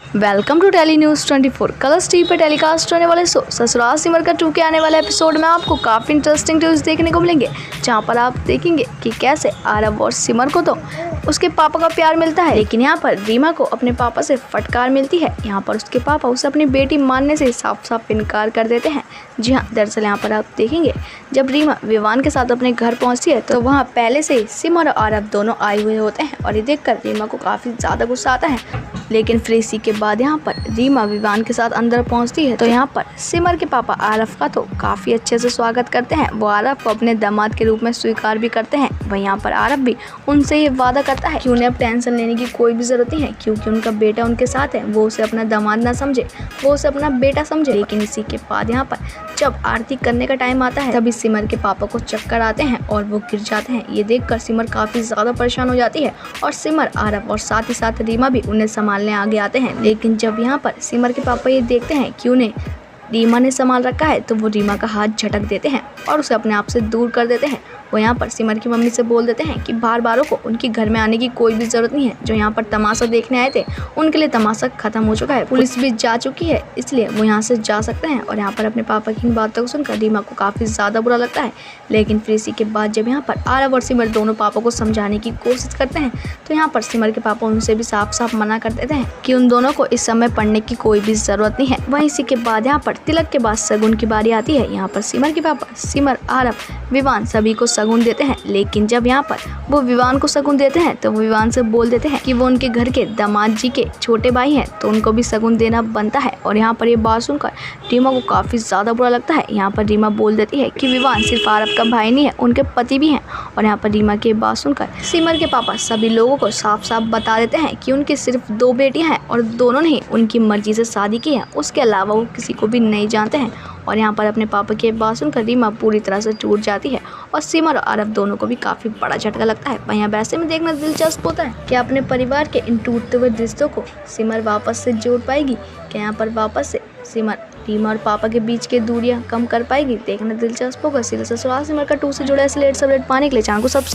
Welcome to tele news 24। Colors TV पर telecast होने वाले शो ससुराल सिमर का 2 के आने वाले एपिसोड में आपको काफ़ी इंटरेस्टिंग न्यूज़ देखने को मिलेंगे, जहां पर आप देखेंगे कि कैसे आरव और सिमर को तो उसके पापा का प्यार मिलता है, लेकिन यहां पर रीमा को अपने पापा से फटकार मिलती है। यहां पर उसके पापा उसे अपनी बेटी मानने से साफ साफ इनकार कर देते हैं। जी हाँ, दरअसल यहाँ पर आप देखेंगे जब रीमा विवान के साथ अपने घर पहुँचती है तो वहाँ पहले से ही सिमर और आरव दोनों आए हुए होते हैं और ये देखकर रीमा को काफ़ी ज़्यादा गुस्सा आता है। लेकिन फिर इसी के बाद यहाँ पर रीमा विवान के साथ अंदर पहुँचती है तो यहाँ पर सिमर के पापा आरव का तो काफ़ी अच्छे से स्वागत करते हैं। वो आरव को अपने दामाद के रूप में स्वीकार भी करते हैं। वहीं यहाँ पर आरव भी उनसे ये वादा करता है कि उन्हें अब टेंशन लेने की कोई भी ज़रूरत नहीं है, क्योंकि उनका बेटा उनके साथ है। वो उसे अपना दामाद ना समझे, वो उसे अपना बेटा समझे। लेकिन इसी के बाद यहाँ पर जब आरती करने का टाइम आता है तभी सिमर के पापा को चक्कर आते हैं और वो गिर जाते हैं। ये देखकर सिमर काफ़ी ज़्यादा परेशान हो जाती है और सिमर, आरव और साथ ही साथ रीमा भी उन्हें संभालने आगे आते हैं। लेकिन जब यहाँ पर सिमर के पापा ये देखते हैं कि उन्हें रीमा ने संभाल रखा है तो वो रीमा का हाथ झटक देते हैं और उसे अपने आप से दूर कर देते हैं। वो यहाँ पर सिमर की मम्मी से बोल देते हैं कि बार बारों को उनके घर में आने की कोई भी ज़रूरत नहीं है। जो यहाँ पर तमाशा देखने आए थे उनके लिए तमाशा खत्म हो चुका है, पुलिस भी जा चुकी है, इसलिए वो यहाँ से जा सकते हैं। और यहाँ पर अपने पापा की इन बातों को सुनकर रीमा को काफ़ी ज़्यादा बुरा लगता है। लेकिन फिर इसी के बाद जब यहाँ पर आरव और सिमर दोनों पापा को समझाने की कोशिश करते हैं तो यहाँ पर सिमर के पापा उनसे भी साफ साफ मना कर देते हैं कि उन दोनों को इस समय पढ़ने की कोई भी ज़रूरत नहीं है। वहीं इसी के बाद यहाँ पर तिलक के बाद शगुन की बारी आती है। यहाँ पर सिमर के पापा सिमर, आरव, विवान सभी को शगुन देते हैं। लेकिन जब यहाँ पर वो विवान को शगुन देते हैं तो वो विवान से बोल देते हैं कि वो उनके घर के दामाद जी के छोटे भाई हैं तो उनको भी शगुन देना बनता है। और यहाँ पर ये बात सुनकर रीमा को काफ़ी ज़्यादा बुरा लगता है। यहाँ पर रीमा बोल देती है कि विवान सिर्फ आरव का भाई नहीं है, उनके पति भी हैं। और यहाँ पर रीमा की बात सुनकर सिमर के पापा सभी लोगों को साफ साफ बता देते हैं कि उनकी सिर्फ 2 बेटियाँ हैं और दोनों ने ही उनकी मर्जी से शादी की है, उसके अलावा वो किसी को भी नहीं जानते हैं। और यहाँ पर अपने पापा की बात सुनकर रीमा पूरी तरह से टूट जाती है और सिमर और आरव दोनों को भी काफ़ी बड़ा झटका लगता है। वहीं अब ऐसे में देखना दिलचस्प होता है कि अपने परिवार के इन टूटते हुए रिश्तों को सिमर वापस से जोड़ पाएगी, क्या यहाँ पर वापस से सिमर रीमा और पापा के बीच की दूरियां कम कर पाएगी। देखना दिलचस्प होगा। ससुराल सिमर का 2 से जुड़ा ऐसे लेटेस्ट अपडेट पाने के लिए चैनल को सब्सक्राइब